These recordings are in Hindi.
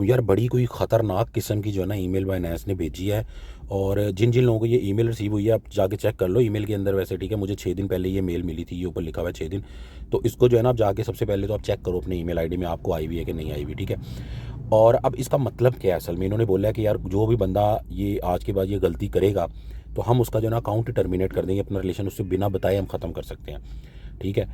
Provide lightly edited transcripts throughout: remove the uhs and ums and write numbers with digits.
यार बड़ी कोई ख़तरनाक किस्म की जो है ना ईमेल बाइनेंस ने भेजी है। और जिन जिन लोगों को ये ईमेल रिसीव हुई है आप जाके चेक कर लो ईमेल के अंदर। वैसे ठीक है, मुझे 6 दिन पहले ये मेल मिली थी, ये ऊपर लिखा हुआ है 6 दिन। तो इसको जो है ना आप जाके सबसे पहले तो आप चेक करो अपने ईमेल आईडी में आपको आई हुई है कि नहीं आई हुई, ठीक है। और अब इसका मतलब क्या है असल में, इन्होंने बोला है कि यार जो भी बंदा ये आज के बाद ये गलती करेगा तो हम उसका जो है ना अकाउंट टर्मिनेट कर देंगे, अपना रिलेशन उससे बिना बताए हम ख़त्म कर सकते हैं, ठीक है।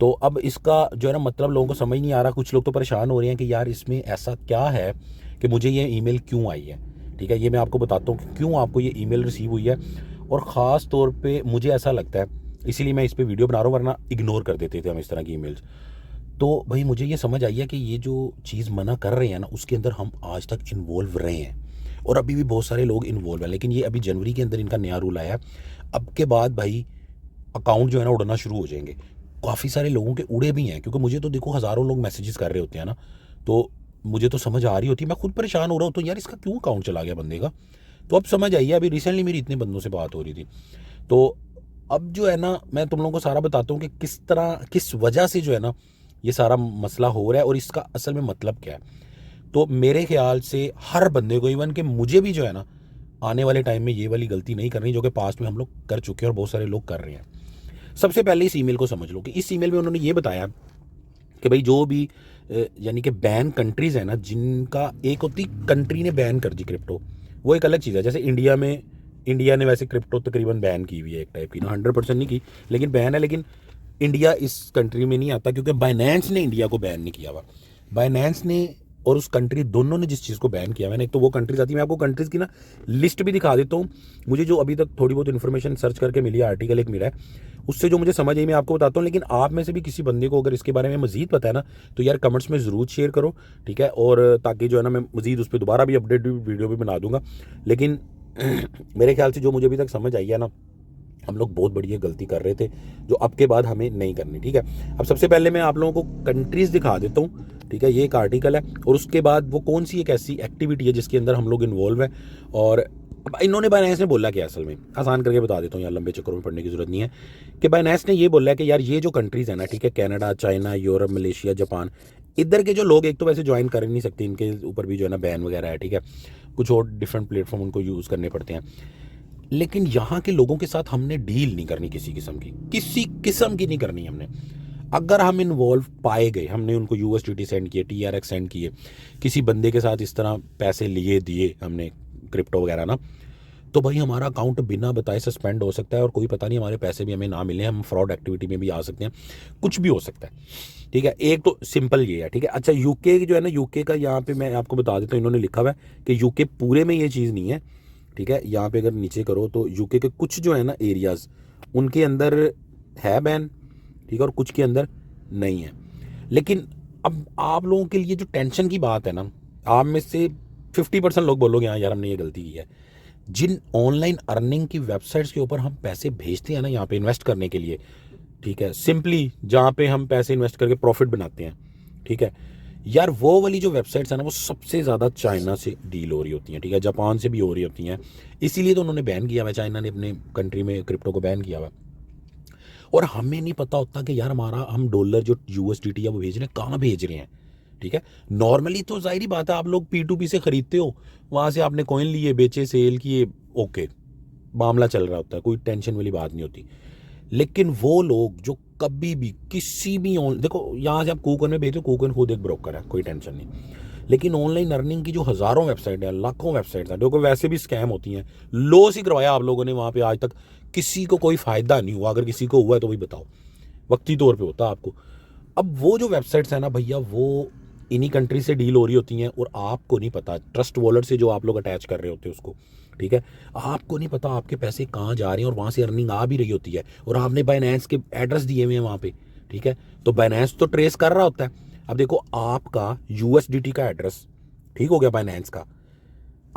तो अब इसका जो है ना मतलब लोगों को समझ नहीं आ रहा। कुछ लोग तो परेशान हो रहे हैं कि यार इसमें ऐसा क्या है कि मुझे ये ईमेल क्यों आई है, ठीक है। ये मैं आपको बताता हूँ कि क्यों आपको ये ईमेल रिसीव हुई है। और ख़ास तौर पे मुझे ऐसा लगता है, इसीलिए मैं इस पर वीडियो बना रहा हूँ, वरना इग्नोर कर देते थे हम इस तरह की ईमेल्स। तो भाई मुझे ये समझ आई है कि ये जो चीज़ मना कर रहे हैं ना उसके अंदर हम आज तक इन्वॉल्व रहे हैं और अभी भी बहुत सारे लोग इन्वॉल्व हैं। लेकिन ये अभी जनवरी के अंदर इनका नया रूल आया है। अब के बाद भाई अकाउंट जो है ना उड़ना शुरू हो जाएंगे। काफ़ी सारे लोगों के उड़े भी हैं, क्योंकि मुझे तो देखो हज़ारों लोग मैसेजेस कर रहे होते हैं ना, तो मुझे तो समझ आ रही होती है, मैं खुद परेशान हो रहा हूँ तो यार इसका क्यों अकाउंट चला गया बंदे का। तो अब समझ आई है, अभी रिसेंटली मेरी इतने बंदों से बात हो रही थी। तो अब जो है ना मैं तुम लोगों को सारा बताता हूँ कि किस तरह किस वजह से जो है ना ये सारा मसला हो रहा है और इसका असल में मतलब क्या है। तो मेरे ख्याल से हर बंदे को, इवन कि मुझे भी जो है ना आने वाले टाइम में ये वाली गलती नहीं करनी जो कि पास्ट में हम लोग कर चुके हैं और बहुत सारे लोग कर रहे हैं। सबसे पहले इस ईमेल को समझ लो कि इस ईमेल में उन्होंने ये बताया कि भाई जो भी यानी कि बैन कंट्रीज़ है ना, जिनका एक होती कंट्री ने बैन कर दी क्रिप्टो, वो एक अलग चीज़ है। जैसे इंडिया ने वैसे क्रिप्टो तकरीबन बैन की हुई है एक टाइप की ना, 100% नहीं की लेकिन बैन है। लेकिन इंडिया इस कंट्री में नहीं आता क्योंकि बाइनेंस ने इंडिया को बैन नहीं किया हुआ। बाइनेंस ने और उस कंट्री दोनों ने जिस चीज़ को बैन किया मैंने, एक तो वो कंट्रीज आती है, मैं आपको कंट्रीज़ की ना लिस्ट भी दिखा देता हूँ। मुझे जो अभी तक थोड़ी बहुत इन्फॉर्मेशन सर्च करके मिली है, आर्टिकल एक मिला है, उससे जो मुझे समझ आई मैं आपको बताता हूँ। लेकिन आप में से भी किसी बंदे को अगर इसके बारे में मजीद पता है ना तो यार कमेंट्स में ज़रूर शेयर करो, ठीक है। और ताकि जो है ना मैं मजीद उस पर दोबारा भी अपडेट वीडियो भी बना दूंगा। लेकिन मेरे ख्याल से जो मुझे अभी तक समझ आई है ना, हम लोग बहुत बढ़िया गलती कर रहे थे जो अब के बाद हमें नहीं करनी, ठीक है। अब सबसे पहले मैं आप लोगों को कंट्रीज दिखा देता हूँ, ठीक है। ये एक आर्टिकल है और उसके बाद वो कौन सी एक ऐसी एक्टिविटी है जिसके अंदर हम लोग इन्वॉल्व हैं। और अब इन्होंने बाइनेंस ने बोला क्या, असल में आसान करके बता देता हूँ, यार लंबे चक्करों में पढ़ने की जरूरत नहीं है। कि बाइनेंस ने ये बोला है कि यार ये जो कंट्रीज़ है ना, ठीक है, Canada, China, Europe, Malaysia, Japan, इधर के जो लोग एक तो वैसे ज्वाइन कर नहीं सकते, इनके ऊपर भी जो है ना बैन वगैरह है, ठीक है। कुछ और डिफरेंट प्लेटफॉर्म उनको यूज़ करने पड़ते हैं। लेकिन यहाँ के लोगों के साथ हमने डील नहीं करनी, किसी किस्म की नहीं करनी हमने। अगर हम इन्वॉल्व पाए गए, हमने उनको यूएसडीटी सेंड किए, टीआरएक्स सेंड किए, किसी बंदे के साथ इस तरह पैसे लिए दिए हमने क्रिप्टो वगैरह ना, तो भाई हमारा अकाउंट बिना बताए सस्पेंड हो सकता है और कोई पता नहीं हमारे पैसे भी हमें ना मिले, हम फ्रॉड एक्टिविटी में भी आ सकते हैं, कुछ भी हो सकता है, ठीक है। एक तो सिंपल ये है, ठीक है। अच्छा यूके जो है ना, यूके का यहाँ पे मैं आपको बता देता हूँ, इन्होंने लिखा हुआ है कि यूके पूरे में ये चीज़ नहीं है, ठीक है। यहाँ पे अगर नीचे करो तो यूके के कुछ जो है ना एरियाज़ उनके अंदर है बैन, ठीक है, और कुछ के अंदर नहीं है। लेकिन अब आप लोगों के लिए जो टेंशन की बात है ना, आप में से 50% लोग बोलोगे हाँ यार हमने ये गलती की है। जिन ऑनलाइन अर्निंग की वेबसाइट्स के ऊपर हम पैसे भेजते हैं ना यहाँ पे इन्वेस्ट करने के लिए, ठीक है, सिंपली जहाँ पे हम पैसे इन्वेस्ट करके प्रॉफिट बनाते हैं, ठीक है, यार वो वाली जो वेबसाइट्स है ना वो सबसे ज़्यादा चाइना से डील हो रही होती हैं, ठीक है, जापान से भी हो रही होती हैं। इसीलिए तो उन्होंने बैन किया हुआ है, चाइना ने अपने कंट्री में क्रिप्टो को बैन किया हुआ है। और हमें नहीं पता होता कि यार हमारा हम डॉलर जो यूएसडीटी है वो भेज रहे हैं, कहाँ भेज रहे हैं, ठीक है। नॉर्मली तो जाहिर बात है आप लोग P2P से खरीदते हो, वहाँ से आपने कॉइन लिए, बेचे, सेल किए, ओके, मामला चल रहा होता है, कोई टेंशन वाली बात नहीं होती। लेकिन वो लोग जो कभी भी किसी भी देखो यहाँ से आप कूकन में भेजो, कूकन खुद एक ब्रोकर है, कोई टेंशन नहीं। लेकिन ऑनलाइन अर्निंग की जो हज़ारों वेबसाइट है, लाखों वेबसाइट्स हैं जो कि वैसे भी स्कैम होती हैं, लॉस ही करवाया आप लोगों ने वहाँ पे, आज तक किसी को कोई फ़ायदा नहीं हुआ। अगर किसी को हुआ है तो भाई बताओ, वक्ती तौर पे होता है आपको। अब वो जो वेबसाइट्स हैं ना भैया, वो इन्हीं कंट्री से डील हो रही होती हैं और आपको नहीं पता, ट्रस्ट वॉलेट से जो आप लोग अटैच कर रहे होते हैं उसको, ठीक है, आपको नहीं पता आपके पैसे कहाँ जा रहे हैं और वहाँ से अर्निंग आ भी रही होती है और आपने बाइनेंस के एड्रेस दिए हुए हैं वहाँ पे, ठीक है। तो बाइनेंस तो ट्रेस कर रहा होता है। अब देखो आपका यूएसडीटी का एड्रेस ठीक हो गया, बाइनेंस का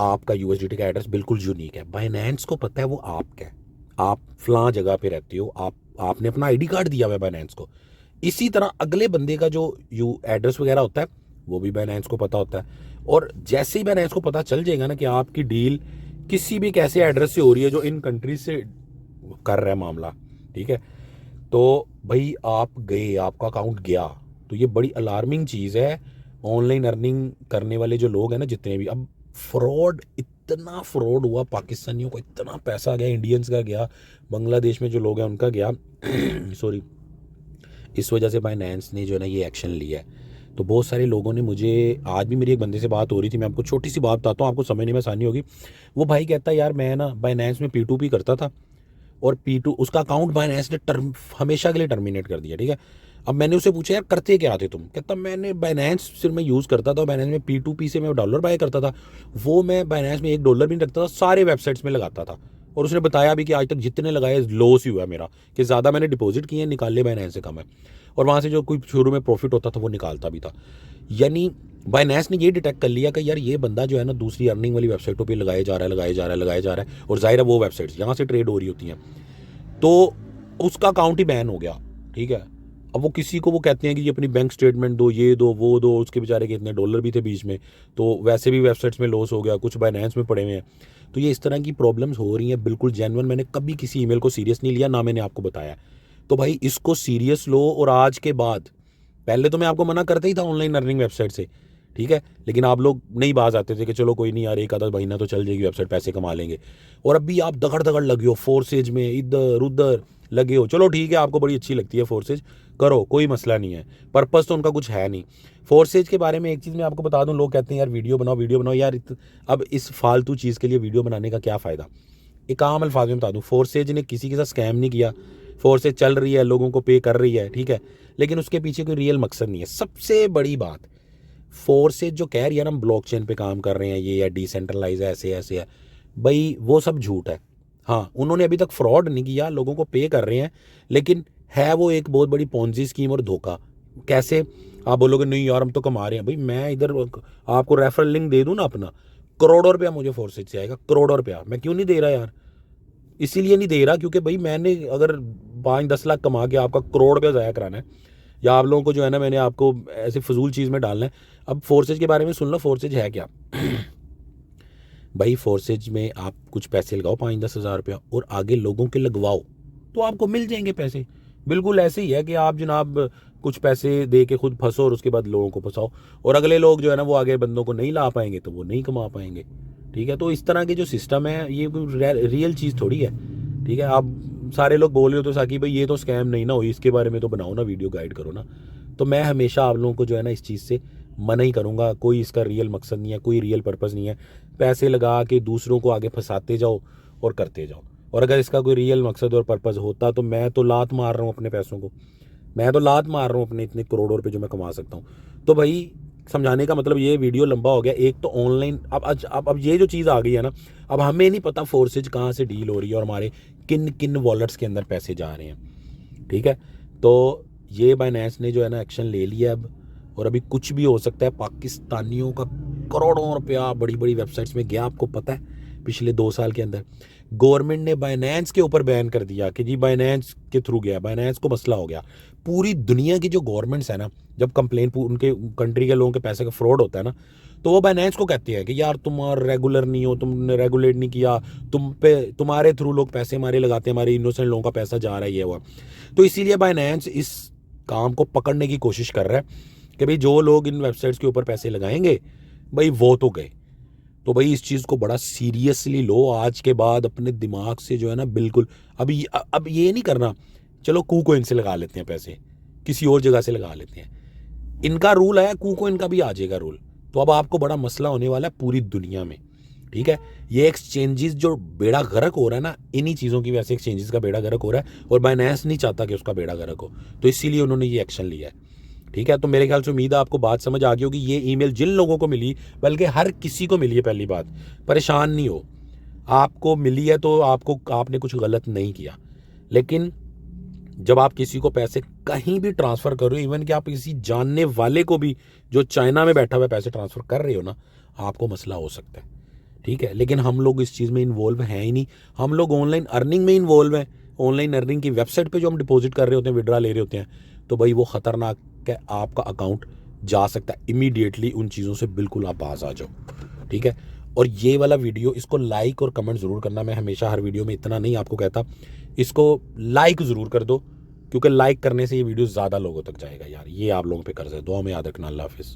आपका यूएसडीटी का एड्रेस बिल्कुल यूनिक है, बाइनेंस को पता है वो आपका है, आप फलां जगह पे रहते हो, आपने अपना आईडी कार्ड दिया हुआ है बाइनेंस को। इसी तरह अगले बंदे का जो यू एड्रेस वगैरह होता है वो भी बाइनेंस को पता होता है। और जैसे ही बाइनेंस को पता चल जाएगा ना कि आपकी डील किसी भी कैसे एड्रेस से हो रही है जो इन कंट्रीज से कर रहा है मामला, ठीक है, तो भाई आप गए, आपका अकाउंट गया, तो ये बड़ी अलार्मिंग चीज़ है। ऑनलाइन अर्निंग करने वाले जो लोग हैं ना जितने भी, अब फ्रॉड, इतना फ्रॉड हुआ, पाकिस्तानियों को इतना पैसा गया, इंडियंस का गया, बांग्लादेश में जो लोग हैं उनका गया सॉरी। इस वजह से बाइनेंस ने जो है ना ये एक्शन लिया है। तो बहुत सारे लोगों ने मुझे, आज भी मेरी एक बंदे से बात हो रही थी, मैं आपको छोटी सी बात बताता हूँ, आपको समझने में आसानी होगी। वो भाई कहता है यार मैं ना बाइनेंस में P2P करता था, और P2 उसका अकाउंट बाइनेंस ने हमेशा के लिए टर्मिनेट कर दिया, ठीक है। अब मैंने उससे पूछा यार करते क्या थे तुम, कहता मैंने बाइनेंस सिर्फ मैं यूज़ करता था, बाइनेंस में P2P से मैं डॉलर बाय करता था, वो मैं बाइनेंस में $1 भी नहीं रखता था, सारे वेबसाइट्स में लगाता था। और उसने बताया भी कि आज तक जितने लगाए लॉस ही हुआ मेरा, कि ज़्यादा मैंने डिपॉजिट किए, निकाल ले बाइनेंस से कम है, और वहाँ से जो कोई शुरू में प्रॉफिट होता था वो निकालता भी था। यानी बाइनेंस ने ये डिटेक्ट कर लिया कि यार ये बंदा जो है ना दूसरी अर्निंग वाली वेबसाइटों पे लगाए जा रहा है, और जाहिर है वो वेबसाइट्स यहाँ से ट्रेड हो रही होती हैं, तो उसका अकाउंट ही बैन हो गया, ठीक है। अब वो किसी को वो कहते हैं कि ये अपनी बैंक स्टेटमेंट दो, ये दो वो दो, उसके बेचारे के इतने डॉलर भी थे बीच में, तो वैसे भी वेबसाइट्स में लॉस हो गया, कुछ बाइनेंस में पड़े हुए हैं। तो ये इस तरह की प्रॉब्लम्स हो रही हैं, बिल्कुल जेन्युइन। मैंने कभी किसी ईमेल को सीरियस नहीं लिया, ना मैंने आपको बताया। तो भाई इसको सीरियस लो, और आज के बाद, पहले तो मैं आपको मना करता ही था ऑनलाइन अर्निंग वेबसाइट से, ठीक है, लेकिन आप लोग नहीं बाज आते थे कि चलो कोई नहीं यार, एक आधा महीना तो चल जाएगी वेबसाइट, पैसे कमा लेंगे। और अभी आप दगड़ दगड़ लगे हो फोर्सेज में, इधर उधर लगे हो। चलो ठीक है, आपको बड़ी अच्छी लगती है फोर्सेज, करो, कोई मसला नहीं है, पर्पस तो उनका कुछ है नहीं। फोर्सेज के बारे में एक चीज़ मैं आपको बता दूं, लोग कहते हैं यार वीडियो बनाओ यार, अब इस फालतू चीज़ के लिए वीडियो बनाने का क्या फ़ायदा। एक आम अल्फाज में बता दूं, फोर्सेज ने किसी के साथ स्कैम नहीं किया, फोर्सेज चल रही है, लोगों को पे कर रही है, ठीक है, लेकिन उसके पीछे कोई रियल मकसद नहीं है। सबसे बड़ी बात, फोर्सेज जो कह रही है ना हम ब्लॉकचेन पे काम कर रहे हैं, ये या डिसेंट्रलाइज है, ऐसे ऐसे है, भाई वो सब झूठ है। हाँ, उन्होंने अभी तक फ्रॉड नहीं किया, लोगों को पे कर रहे हैं, लेकिन है वो एक बहुत बड़ी पोंजी स्कीम और धोखा। कैसे? आप बोलोगे नहीं यार हम तो कमा रहे हैं, भाई मैं इधर आपको रेफरल लिंक दे दूं ना अपना, करोड़ों रुपया मुझे फोर्सेज से आएगा, करोड़ों रुपया। मैं क्यों नहीं दे रहा यार? इसीलिए नहीं दे रहा क्योंकि भाई मैंने अगर 5-10 लाख कमा के आपका करोड़ रुपया ज़ाया कराना है, या आप लोगों को जो है ना मैंने आपको ऐसे फजूल चीज़ में डालना है। अब फोर्सेज के बारे में सुन लो, फोर्सेज है क्या भाई फोर्सेज में आप कुछ पैसे लगाओ, 5-10 हज़ार रुपया, और आगे लोगों के लगवाओ, तो आपको मिल जाएंगे पैसे। बिल्कुल ऐसे ही है कि आप जनाब कुछ पैसे दे के खुद फंसो और उसके बाद लोगों को फंसाओ, और अगले लोग जो है ना वो आगे बंदों को नहीं ला पाएंगे, तो वो नहीं कमा पाएंगे, ठीक है। तो इस तरह के जो सिस्टम है ये कोई रियल चीज़ थोड़ी है, ठीक है। आप सारे लोग बोल रहे हो तो साकी भाई ये तो स्कैम नहीं ना हुई, इसके बारे में तो बनाओ ना वीडियो, गाइड करो ना। तो मैं हमेशा आप लोगों को जो है ना इस चीज़ से मना ही करूँगा, कोई इसका रियल मकसद नहीं है, कोई रियल पर्पज़ नहीं है। पैसे लगा के दूसरों को आगे फंसाते जाओ और करते जाओ, और अगर इसका कोई रियल मकसद और पर्पज़ होता तो मैं तो लात मार रहा हूँ अपने पैसों को, मैं तो लात मार रहा हूँ अपने इतने करोड़ों रुपए जो मैं कमा सकता हूँ। तो भाई समझाने का मतलब, ये वीडियो लंबा हो गया। एक तो ऑनलाइन अब ये जो चीज़ आ गई है ना, अब हमें नहीं पता फोर्सेज कहाँ से डील हो रही है और हमारे किन किन वॉलेट्स के अंदर पैसे जा रहे हैं, ठीक है। तो ये बाइनेंस ने जो है ना एक्शन ले लिया अब, और अभी कुछ भी हो सकता है। पाकिस्तानियों का करोड़ों रुपया बड़ी बड़ी वेबसाइट्स में गया, आपको पता है। पिछले 2 साल के अंदर गवर्नमेंट ने बाइनेंस के ऊपर बैन कर दिया कि जी बाइनेंस के थ्रू गया, बाइनेंस को मसला हो गया। पूरी दुनिया की जो गवर्नमेंट्स है ना, जब कंप्लेन उनके कंट्री के लोगों के पैसे का फ्रॉड होता है ना, तो वो बाइनेंस को कहते हैं कि यार तुम रेगुलर नहीं हो, तुमने रेगुलेट नहीं किया, तुम पे तुम्हारे थ्रू लोग पैसे हमारे लगाते हैं, हमारे इनोसेंट लोगों का पैसा जा रहा है, ये हुआ। तो इसीलिए बाइनेंस इस काम को पकड़ने की कोशिश कर रहा है कि भाई जो लोग इन वेबसाइट्स के ऊपर पैसे लगाएंगे भाई वो तो गए। तो भाई इस चीज़ को बड़ा सीरियसली लो, आज के बाद अपने दिमाग से जो है ना बिल्कुल अब ये नहीं करना चलो KuCoin से लगा लेते हैं पैसे, किसी और जगह से लगा लेते हैं। इनका रूल है, KuCoin का भी आ जाएगा रूल। तो अब आपको बड़ा मसला होने वाला है पूरी दुनिया में, ठीक है। ये एक्सचेंजेस जो बेड़ा गर्क हो रहा है ना, इन्हीं चीज़ों की वजह से एक्सचेंजेस का बेड़ा गर्क हो रहा है, और बाइनेंस नहीं चाहता कि उसका बेड़ा गर्क हो, तो इसीलिए उन्होंने ये एक्शन लिया है, ठीक है। तो मेरे ख्याल से उम्मीद है आपको बात समझ आ गई होगी। ये ईमेल जिन लोगों को मिली, बल्कि हर किसी को मिली है, पहली बात परेशान नहीं हो, आपको मिली है तो आपने कुछ गलत नहीं किया। लेकिन जब आप किसी को पैसे कहीं भी ट्रांसफ़र कर रहे हो, इवन कि आप किसी जानने वाले को भी जो चाइना में बैठा हुआ पैसे ट्रांसफ़र कर रहे हो ना, आपको मसला हो सकता है, ठीक है। लेकिन हम लोग इस चीज़ में इन्वॉल्व हैं ही नहीं, हम लोग ऑनलाइन अर्निंग में इन्वॉल्व हैं। ऑनलाइन अर्निंग की वेबसाइट पे जो हम डिपॉजिट कर रहे होते हैं, विड्रा ले रहे होते हैं, तो भाई वो ख़तरनाक है, आपका अकाउंट जा सकता है इमीडिएटली। उन चीज़ों से बिल्कुल आप बाज आ जाओ, ठीक है। और ये वाला वीडियो, इसको लाइक और कमेंट ज़रूर करना। मैं हमेशा हर वीडियो में इतना नहीं आपको कहता, इसको लाइक ज़रूर कर दो, क्योंकि लाइक करने से ये वीडियो ज़्यादा लोगों तक जाएगा यार। ये आप लोगों पे कर्ज है। दुआ में याद रखना। अल्लाह हाफिज़।